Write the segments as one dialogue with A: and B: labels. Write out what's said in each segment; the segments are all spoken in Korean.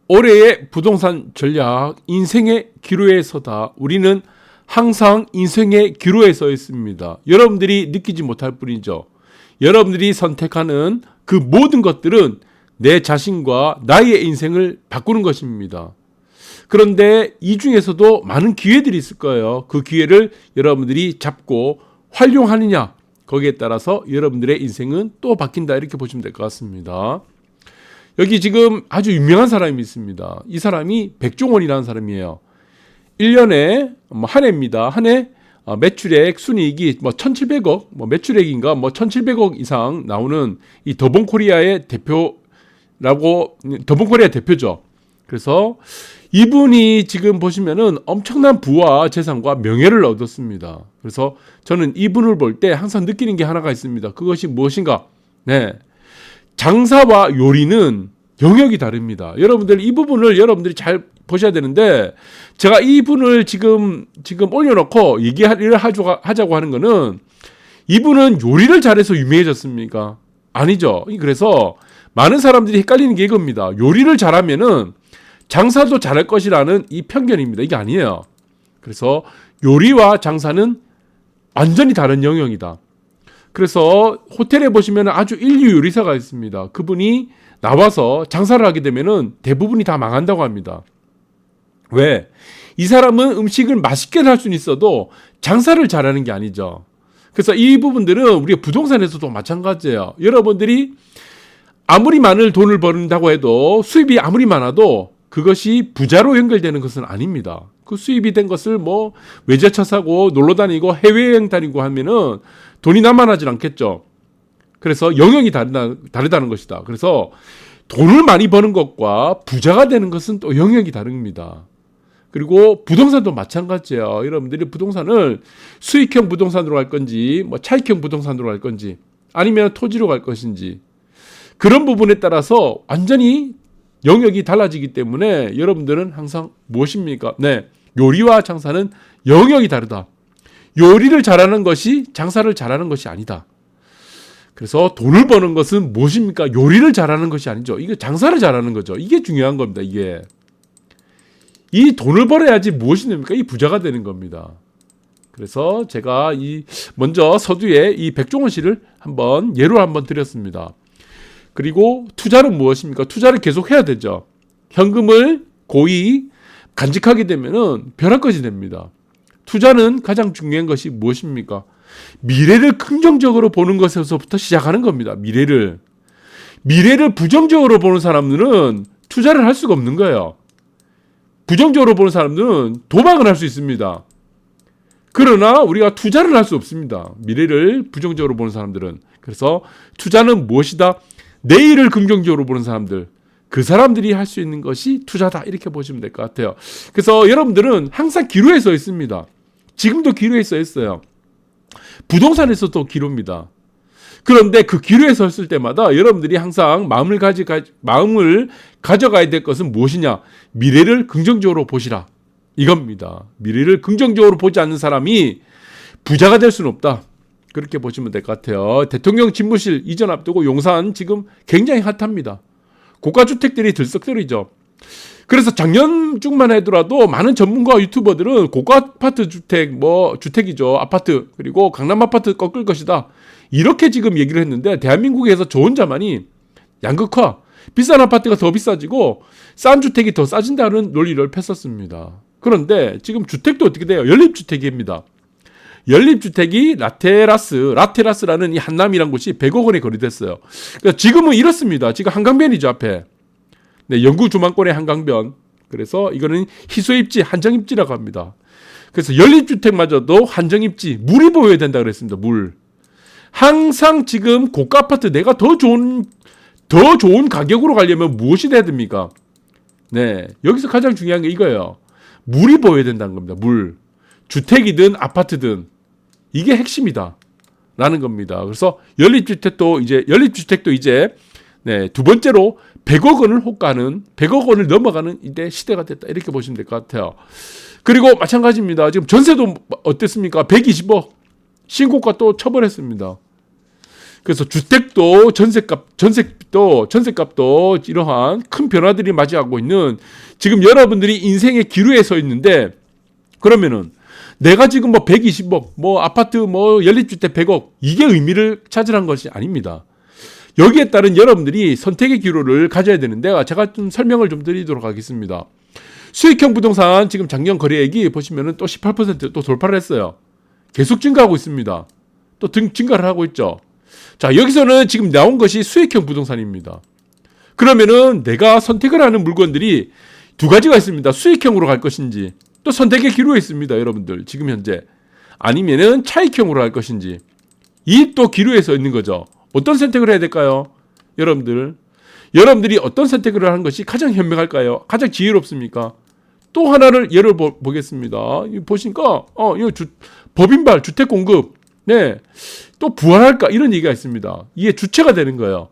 A: 올해의 부동산 전략, 인생의 기로에 서다. 우리는 항상 인생의 기로에 서 있습니다. 여러분들이 느끼지 못할 뿐이죠. 여러분들이 선택하는 그 모든 것들은 내 자신과 나의 인생을 바꾸는 것입니다. 그런데 이 중에서도 많은 기회들이 있을 거예요. 그 기회를 여러분들이 잡고 활용하느냐, 거기에 따라서 여러분들의 인생은 또 바뀐다, 이렇게 보시면 될 것 같습니다. 여기 지금 아주 유명한 사람이 있습니다. 이 사람이 백종원이라는 사람이에요. 1년에 한 해입니다. 한 해 매출액 순이익이 1,700억, 매출액인가 1,700억 이상 나오는 이 더본코리아의 대표라고, 더본코리아 대표죠. 그래서 이분이 지금 보시면은 엄청난 부와 재산과 명예를 얻었습니다. 그래서 저는 이분을 볼 때 항상 느끼는 게 하나가 있습니다. 그것이 무엇인가? 네. 장사와 요리는 영역이 다릅니다. 여러분들 이 부분을 여러분들이 잘 보셔야 되는데, 제가 이분을 지금 올려놓고 얘기를 하자고 하는 거는, 이분은 요리를 잘해서 유명해졌습니까? 아니죠. 그래서 많은 사람들이 헷갈리는 게 이겁니다. 요리를 잘하면은 장사도 잘할 것이라는 이 편견입니다. 이게 아니에요. 그래서 요리와 장사는 완전히 다른 영역이다. 그래서 호텔에 보시면 아주 인류 요리사가 있습니다. 그분이 나와서 장사를 하게 되면은 대부분이 다 망한다고 합니다. 왜? 이 사람은 음식을 맛있게 할 수는 있어도 장사를 잘하는 게 아니죠. 그래서 이 부분들은 우리가 부동산에서도 마찬가지예요. 여러분들이 아무리 많은 돈을 버는다고 해도, 수입이 아무리 많아도 그것이 부자로 연결되는 것은 아닙니다. 그 수입이 된 것을 외제차 사고 놀러 다니고 해외여행 다니고 하면은 돈이 남아나질 않겠죠. 그래서 영역이 다르다는 것이다. 그래서 돈을 많이 버는 것과 부자가 되는 것은 또 영역이 다릅니다. 그리고 부동산도 마찬가지예요. 여러분들이 부동산을 수익형 부동산으로 갈 건지, 차익형 부동산으로 갈 건지, 아니면 토지로 갈 것인지, 그런 부분에 따라서 완전히 영역이 달라지기 때문에 여러분들은 항상 무엇입니까? 네, 요리와 장사는 영역이 다르다. 요리를 잘하는 것이 장사를 잘하는 것이 아니다. 그래서 돈을 버는 것은 무엇입니까? 요리를 잘하는 것이 아니죠. 이게 장사를 잘하는 거죠. 이게 중요한 겁니다. 이게. 이 돈을 벌어야지 무엇이 됩니까? 이 부자가 되는 겁니다. 그래서 제가 먼저 서두에 이 백종원 씨를 예로 한번 드렸습니다. 그리고 투자는 무엇입니까? 투자를 계속 해야 되죠. 현금을 고이 간직하게 되면은 벼락거지 됩니다. 투자는 가장 중요한 것이 무엇입니까? 미래를 긍정적으로 보는 것에서부터 시작하는 겁니다. 미래를 부정적으로 보는 사람들은 투자를 할 수가 없는 거예요. 부정적으로 보는 사람들은 도박을 할 수 있습니다. 그러나 우리가 투자를 할 수 없습니다. 미래를 부정적으로 보는 사람들은. 그래서 투자는 무엇이다? 내일을 긍정적으로 보는 사람들, 그 사람들이 할 수 있는 것이 투자다, 이렇게 보시면 될 것 같아요. 그래서 여러분들은 항상 기로에 서 있습니다. 지금도 기로에 서 있어요. 부동산에서도 기로입니다. 그런데 그 기로에 섰을 때마다 여러분들이 항상 마음을 가져가야 될 것은 무엇이냐? 미래를 긍정적으로 보시라, 이겁니다. 미래를 긍정적으로 보지 않는 사람이 부자가 될 수는 없다, 그렇게 보시면 될 것 같아요. 대통령 집무실 이전 앞두고 용산 지금 굉장히 핫합니다. 고가주택들이 들썩거리죠. 그래서 작년쯤만 하더라도 많은 전문가 유튜버들은 고가 아파트 주택이죠. 아파트, 그리고 강남 아파트 꺾을 것이다, 이렇게 지금 얘기를 했는데, 대한민국에서 좋은 자만이 양극화, 비싼 아파트가 더 비싸지고 싼 주택이 더 싸진다는 논리를 폈었습니다. 그런데 지금 주택도 어떻게 돼요? 연립주택입니다. 연립주택이 라테라스라는 이 한남이란 곳이 100억 원에 거래됐어요. 그러니까 지금은 이렇습니다. 지금 한강변이죠, 앞에. 네, 영구 조망권의 한강변. 그래서 이거는 희소입지, 한정입지라고 합니다. 그래서 연립주택마저도 한정입지, 물이 보여야 된다 그랬습니다. 물. 항상 지금 고가 아파트, 내가 더 좋은 가격으로 가려면 무엇이 돼야 됩니까? 네, 여기서 가장 중요한 게 이거예요. 물이 보여야 된다는 겁니다. 물. 주택이든 아파트든 이게 핵심이다 라는 겁니다. 그래서 연립주택도 이제 두 번째로 100억 원을 호가하는, 100억 원을 넘어가는 이제 시대가 됐다, 이렇게 보시면 될 것 같아요. 그리고 마찬가지입니다. 지금 전세도 어땠습니까? 120억 신고가 또 쳐버렸습니다. 그래서 주택도 전세값도 이러한 큰 변화들이 맞이하고 있는 지금 여러분들이 인생의 기로에 서 있는데, 그러면은 내가 지금 뭐 120억, 뭐 아파트 뭐 연립주택 100억, 이게 의미를 찾으라는 것이 아닙니다. 여기에 따른 여러분들이 선택의 기로를 가져야 되는데, 제가 좀 설명을 좀 드리도록 하겠습니다. 수익형 부동산 지금 작년 거래액이 보시면은 또 18% 또 돌파를 했어요. 계속 증가하고 있습니다. 또 증가를 하고 있죠. 자, 여기서는 지금 나온 것이 수익형 부동산입니다. 그러면은 내가 선택을 하는 물건들이 두 가지가 있습니다. 수익형으로 갈 것인지, 또 선택의 기로에 있습니다. 여러분들 지금 현재. 아니면은 차익형으로 갈 것인지, 이 또 기로에 서 있는 거죠. 어떤 선택을 해야 될까요? 여러분들이 어떤 선택을 하는 것이 가장 현명할까요? 가장 지혜롭습니까? 또 하나를 예를 보겠습니다. 보시니까 이거 법인발 주택 공급, 네, 또 부활할까, 이런 얘기가 있습니다. 이게 주체가 되는 거예요.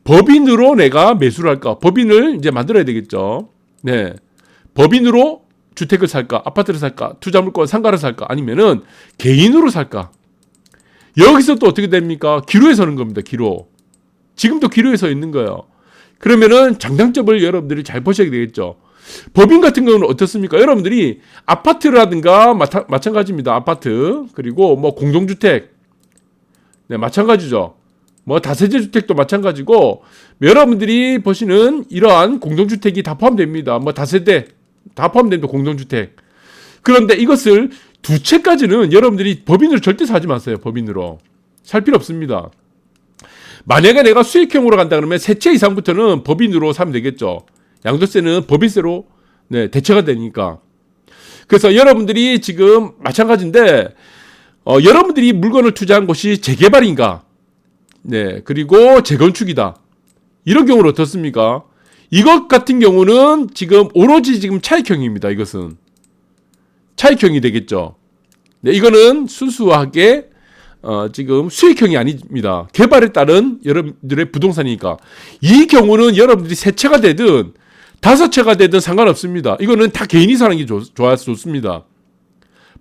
A: 법인으로 내가 매수를 할까? 법인을 이제 만들어야 되겠죠. 네, 법인으로 주택을 살까? 아파트를 살까? 투자물건 상가를 살까? 아니면은 개인으로 살까? 여기서 또 어떻게 됩니까? 기로에 서는 겁니다. 기로. 지금도 기로에 서 있는 거예요. 그러면은 장단점을 여러분들이 잘 보셔야 되겠죠. 법인 같은 경우는 어떻습니까? 여러분들이 아파트라든가 마찬가지입니다. 아파트, 그리고 뭐 공동주택, 네, 마찬가지죠. 뭐 다세대 주택도 마찬가지고, 여러분들이 보시는 이러한 공동주택이 다 포함됩니다. 뭐 다세대 다 포함됩니다. 공동주택. 그런데 이것을 두 채까지는 여러분들이 법인으로 절대 사지 마세요. 법인으로 살 필요 없습니다. 만약에 내가 수익형으로 간다 그러면 세 채 이상부터는 법인으로 사면 되겠죠. 양도세는 법인세로, 네, 대체가 되니까. 그래서 여러분들이 지금 마찬가지인데, 여러분들이 물건을 투자한 곳이 재개발인가, 네, 그리고 재건축이다, 이런 경우는 어떻습니까? 이것 같은 경우는 지금 오로지 지금 차익형입니다. 이것은 차익형이 되겠죠. 네, 이거는 순수하게 지금 수익형이 아닙니다. 개발에 따른 여러분들의 부동산이니까. 이 경우는 여러분들이 세 채가 되든 다섯 채가 되든 상관없습니다. 이거는 다 개인이 사는 게 좋습니다.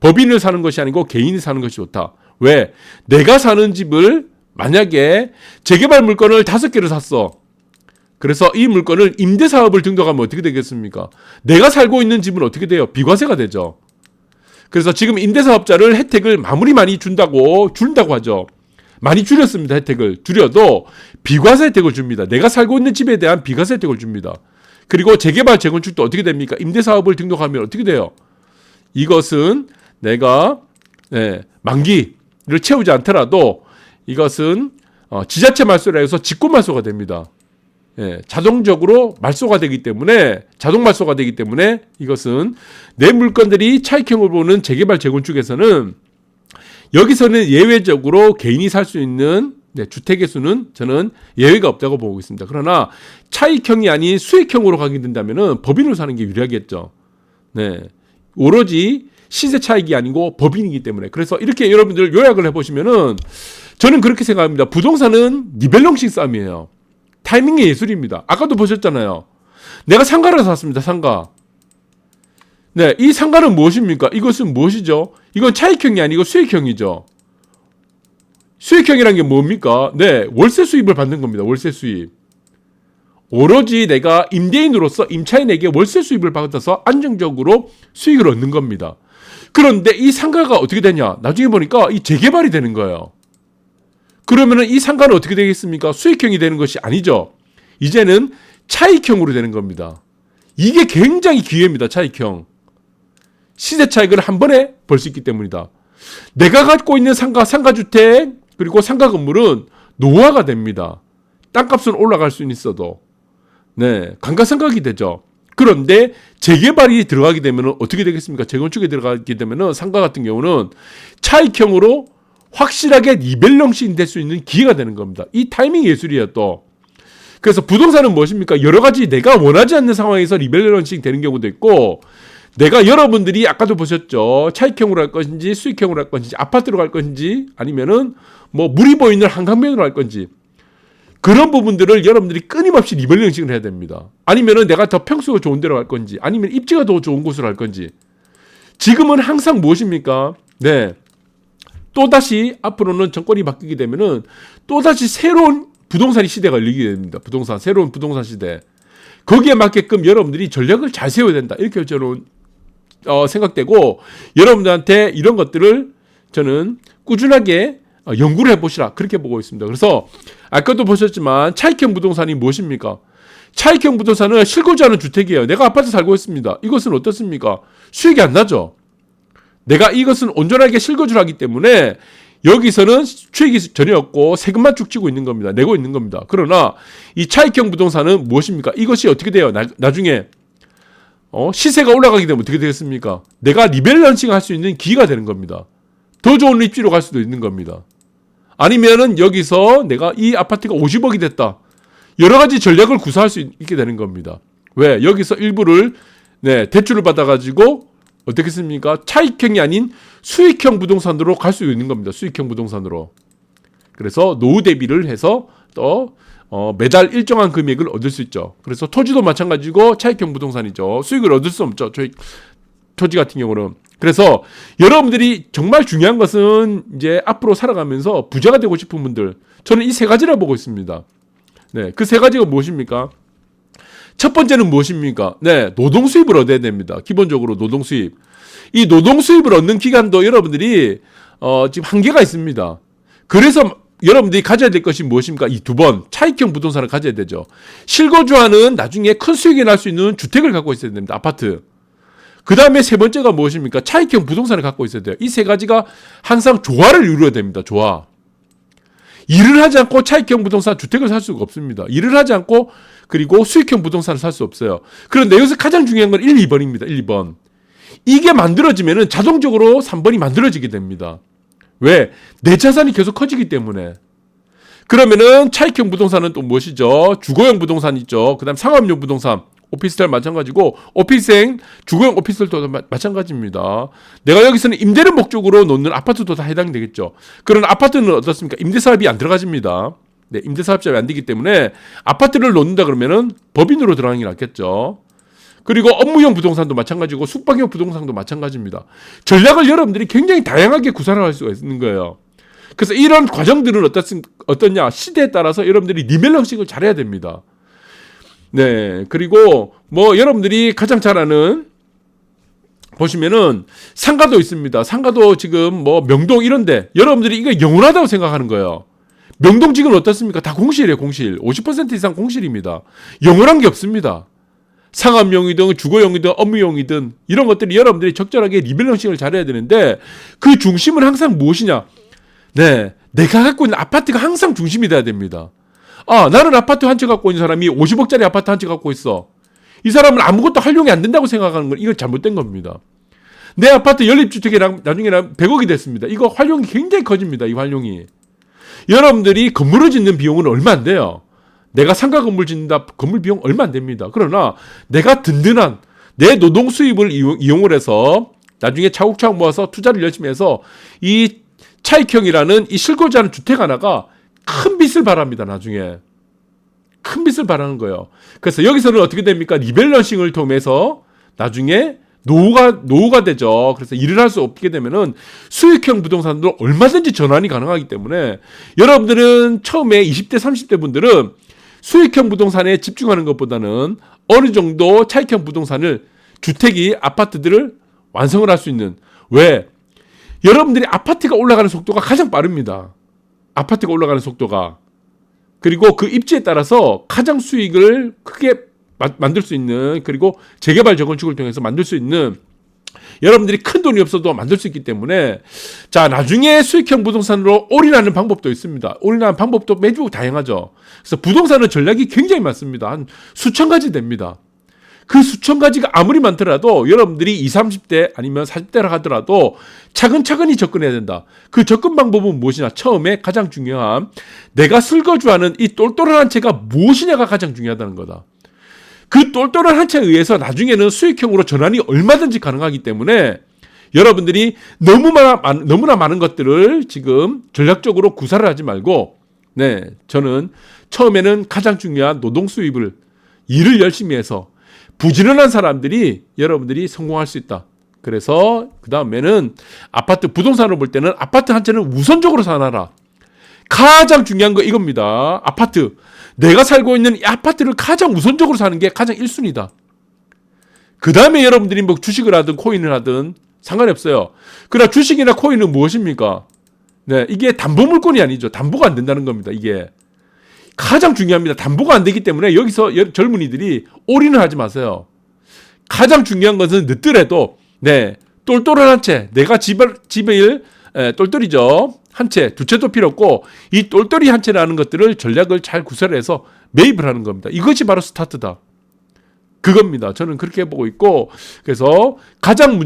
A: 법인을 사는 것이 아니고 개인이 사는 것이 좋다. 왜? 내가 사는 집을 만약에 재개발 물건을 5개를 샀어. 그래서 이 물건을 임대사업을 등록하면 어떻게 되겠습니까? 내가 살고 있는 집은 어떻게 돼요? 비과세가 되죠. 그래서 지금 임대사업자를 혜택을 많이 준다고 하죠. 많이 줄였습니다. 혜택을 줄여도 비과세 혜택을 줍니다. 내가 살고 있는 집에 대한 비과세 혜택을 줍니다. 그리고 재개발 재건축도 어떻게 됩니까? 임대사업을 등록하면 어떻게 돼요? 이것은 내가 만기를 채우지 않더라도 이것은 지자체 말소라 해서 직권 말소가 됩니다. 자동적으로 말소가 되기 때문에, 자동 말소가 되기 때문에 이것은 내 물건들이 차익형을 보는 재개발 재건축에서는, 여기서는 예외적으로 개인이 살 수 있는 주택의 수는 저는 예외가 없다고 보고 있습니다. 그러나 차익형이 아닌 수익형으로 가게 된다면은 법인으로 사는 게 유리하겠죠. 네, 오로지 시세 차익이 아니고 법인이기 때문에. 그래서 이렇게 여러분들 요약을 해보시면은 저는 그렇게 생각합니다. 부동산은 니벨렁싱 싸움이에요. 타이밍의 예술입니다. 아까도 보셨잖아요. 내가 상가를 샀습니다. 상가. 네, 이 상가는 무엇입니까? 이것은 무엇이죠? 이건 차익형이 아니고 수익형이죠. 수익형이란 게 뭡니까? 네, 월세 수입을 받는 겁니다. 월세 수입. 오로지 내가 임대인으로서 임차인에게 월세 수입을 받아서 안정적으로 수익을 얻는 겁니다. 그런데 이 상가가 어떻게 되냐? 나중에 보니까 이 재개발이 되는 거예요. 그러면은 이 상가는 어떻게 되겠습니까? 수익형이 되는 것이 아니죠. 이제는 차익형으로 되는 겁니다. 이게 굉장히 기회입니다. 차익형. 시세 차익을 한 번에 벌 수 있기 때문이다. 내가 갖고 있는 상가주택, 그리고 상가 건물은 노후화가 됩니다. 땅값은 올라갈 수는 있어도. 네, 감가상각이 되죠. 그런데 재개발이 들어가게 되면 어떻게 되겠습니까? 재건축에 들어가게 되면 상가 같은 경우는 차익형으로 확실하게 리밸런싱 될 수 있는 기회가 되는 겁니다. 이 타이밍 예술이에요, 또. 그래서 부동산은 무엇입니까? 여러 가지 내가 원하지 않는 상황에서 리밸런싱 되는 경우도 있고, 내가 여러분들이 아까도 보셨죠. 차익형으로 할 것인지 수익형으로 할 것인지, 아파트로 갈 것인지, 아니면은 뭐 물이 보이는 한강변으로 할 건지, 그런 부분들을 여러분들이 끊임없이 리밸런싱을 해야 됩니다. 아니면은 내가 더 평수가 좋은 데로 갈 건지, 아니면 입지가 더 좋은 곳으로 할 건지. 지금은 항상 무엇입니까? 네, 또다시 앞으로는 정권이 바뀌게 되면은 또다시 새로운 부동산 시대가 열리게 됩니다. 새로운 부동산 시대. 거기에 맞게끔 여러분들이 전략을 잘 세워야 된다. 이렇게 저는 생각되고, 여러분들한테 이런 것들을 저는 꾸준하게 연구를 해보시라, 그렇게 보고 있습니다. 그래서 아까도 보셨지만 차익형 부동산이 무엇입니까? 차익형 부동산은 실거주하는 주택이에요. 내가 아파트 살고 있습니다. 이것은 어떻습니까? 수익이 안 나죠. 내가 이것은 온전하게 실거주를 하기 때문에 여기서는 수익이 전혀 없고 세금만 쭉 지고 있는 겁니다. 내고 있는 겁니다. 그러나 이 차익형 부동산은 무엇입니까? 이것이 어떻게 돼요? 나중에 시세가 올라가게 되면 어떻게 되겠습니까? 내가 리밸런싱 할 수 있는 기회가 되는 겁니다. 더 좋은 입지로 갈 수도 있는 겁니다. 아니면은 여기서 내가 이 아파트가 50억이 됐다. 여러 가지 전략을 구사할 수 있게 되는 겁니다. 왜? 여기서 일부를 대출을 받아가지고 어떻게 습니까? 차익형이 아닌 수익형 부동산으로 갈 수 있는 겁니다. 수익형 부동산으로. 그래서 노후 대비를 해서 또 매달 일정한 금액을 얻을 수 있죠. 그래서 토지도 마찬가지고 차익형 부동산이죠. 수익을 얻을 수 없죠. 토지 같은 경우는. 그래서 여러분들이 정말 중요한 것은 이제 앞으로 살아가면서 부자가 되고 싶은 분들, 저는 이 세 가지라 보고 있습니다. 네, 그 세 가지가 무엇입니까? 첫 번째는 무엇입니까? 노동 수입을 얻어야 됩니다. 기본적으로 노동 수입. 이 노동 수입을 얻는 기간도 여러분들이 지금 한계가 있습니다. 그래서 여러분들이 가져야 될 것이 무엇입니까? 이 두 번, 차익형 부동산을 가져야 되죠. 실거주하는 나중에 큰 수익이 날 수 있는 주택을 갖고 있어야 됩니다. 아파트. 그 다음에 세 번째가 무엇입니까? 차익형 부동산을 갖고 있어야 돼요. 이 세 가지가 항상 조화를 이루어야 됩니다. 조화. 일을 하지 않고 차익형 부동산 주택을 살 수가 없습니다. 일을 하지 않고 그리고 수익형 부동산을 살 수 없어요. 그런데 여기서 가장 중요한 건 1, 2번입니다. 1, 2번. 이게 만들어지면은 자동적으로 3번이 만들어지게 됩니다. 왜? 내 자산이 계속 커지기 때문에. 그러면은 차익형 부동산은 또 무엇이죠? 주거용 부동산 있죠. 그 다음 상업용 부동산. 오피스텔 마찬가지고, 오피스행, 주거용 오피스텔도 마찬가지입니다. 내가 여기서는 임대를 목적으로 놓는 아파트도 다 해당이 되겠죠. 그런 아파트는 어떻습니까? 임대사업이 안 들어가집니다. 네, 임대사업자가 안 되기 때문에 아파트를 놓는다 그러면은 법인으로 들어가는 게 낫겠죠. 그리고 업무용 부동산도 마찬가지고, 숙박용 부동산도 마찬가지입니다. 전략을 여러분들이 굉장히 다양하게 구사를 할 수가 있는 거예요. 그래서 이런 과정들은 어떠냐? 시대에 따라서 여러분들이 리밸런싱을 잘해야 됩니다. 네, 그리고 여러분들이 가장 잘 아는, 보시면은 상가도 있습니다. 상가도 지금 명동 이런데 여러분들이 이거 영원하다고 생각하는 거예요. 명동 지금 어떻습니까? 다 공실이에요. 공실. 50% 이상 공실입니다. 영원한 게 없습니다. 상업용이든 주거용이든 업무용이든 이런 것들이 여러분들이 적절하게 리밸런싱을 잘해야 되는데, 그 중심은 항상 무엇이냐? 네, 내가 갖고 있는 아파트가 항상 중심이 돼야 됩니다. 나는 아파트 한 채 갖고 있는 사람이 50억짜리 아파트 한 채 갖고 있어. 이 사람은 아무것도 활용이 안 된다고 생각하는 건 이건 잘못된 겁니다. 내 아파트 연립주택이랑 나중에 100억이 됐습니다. 이거 활용이 굉장히 커집니다. 이 활용이. 여러분들이 건물을 짓는 비용은 얼마 안 돼요. 내가 상가 건물 짓는다, 건물 비용 얼마 안 됩니다. 그러나 내가 든든한 내 노동 수입을 이용을 해서 나중에 차곡차곡 모아서 투자를 열심히 해서 이 차익형이라는 이 실거주하는 주택 하나가 큰 빚을 바랍니다. 나중에 큰 빚을 바라는 거예요. 그래서 여기서는 어떻게 됩니까? 리밸런싱을 통해서 나중에 노후가 되죠. 그래서 일을 할 수 없게 되면은 수익형 부동산도 얼마든지 전환이 가능하기 때문에, 여러분들은 처음에 20대 30대 분들은 수익형 부동산에 집중하는 것보다는 어느 정도 차익형 부동산을, 주택이 아파트들을 완성을 할 수 있는, 왜? 여러분들이 아파트가 올라가는 속도가 가장 빠릅니다. 아파트가 올라가는 속도가. 그리고 그 입지에 따라서 가장 수익을 크게 만들 수 있는, 그리고 재개발 재건축을 통해서 만들 수 있는, 여러분들이 큰 돈이 없어도 만들 수 있기 때문에, 자, 나중에 수익형 부동산으로 올인하는 방법도 있습니다. 올인하는 방법도 매주 다양하죠. 그래서 부동산은 전략이 굉장히 많습니다. 한 수천 가지 됩니다. 그 수천 가지가 아무리 많더라도 여러분들이 20, 30대 아니면 40대라 하더라도 차근차근히 접근해야 된다. 그 접근 방법은 무엇이냐? 처음에 가장 중요한, 내가 설거주하는 이 똘똘한 한 채가 무엇이냐가 가장 중요하다는 거다. 그 똘똘한 한 채에 의해서 나중에는 수익형으로 전환이 얼마든지 가능하기 때문에, 여러분들이 너무나 많은 것들을 지금 전략적으로 구사를 하지 말고, 저는 처음에는 가장 중요한 노동 수입을, 일을 열심히 해서 부지런한 사람들이 여러분들이 성공할 수 있다. 그래서 그 다음에는 아파트 부동산을 볼 때는 아파트 한 채는 우선적으로 사놔라. 가장 중요한 거 이겁니다. 아파트. 내가 살고 있는 이 아파트를 가장 우선적으로 사는 게 가장 1순위다. 그 다음에 여러분들이 뭐 주식을 하든 코인을 하든 상관이 없어요. 그러나 주식이나 코인은 무엇입니까? 네, 이게 담보 물건이 아니죠. 담보가 안 된다는 겁니다. 이게 가장 중요합니다. 담보가 안 되기 때문에 여기서 젊은이들이 올인을 하지 마세요. 가장 중요한 것은 늦더라도 네, 똘똘한 한 채. 내가 집을 똘똘이죠. 한 채, 두 채도 필요 없고 이 똘똘이 한 채라는 것들을 전략을 잘 구사를 해서 매입을 하는 겁니다. 이것이 바로 스타트다. 그겁니다. 저는 그렇게 보고 있고 그래서 가장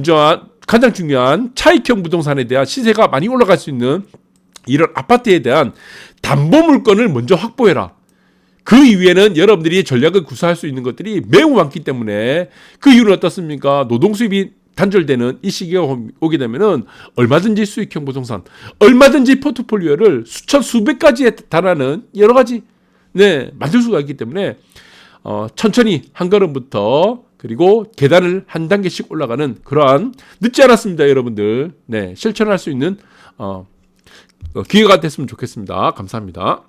A: 중요한 차익형 부동산에 대한 시세가 많이 올라갈 수 있는 이런 아파트에 대한 담보 물건을 먼저 확보해라. 그 이후에는 여러분들이 전략을 구사할 수 있는 것들이 매우 많기 때문에 그 이유는 어떻습니까? 노동 수입이 단절되는 이 시기가 오게 되면은 얼마든지 수익형 부동산, 얼마든지 포트폴리오를 수백 가지에 달하는 여러 가지 만들 수가 있기 때문에 천천히 한 걸음부터 그리고 계단을 한 단계씩 올라가는 그러한 늦지 않았습니다, 여러분들. 실천할 수 있는 기회가 됐으면 좋겠습니다. 감사합니다.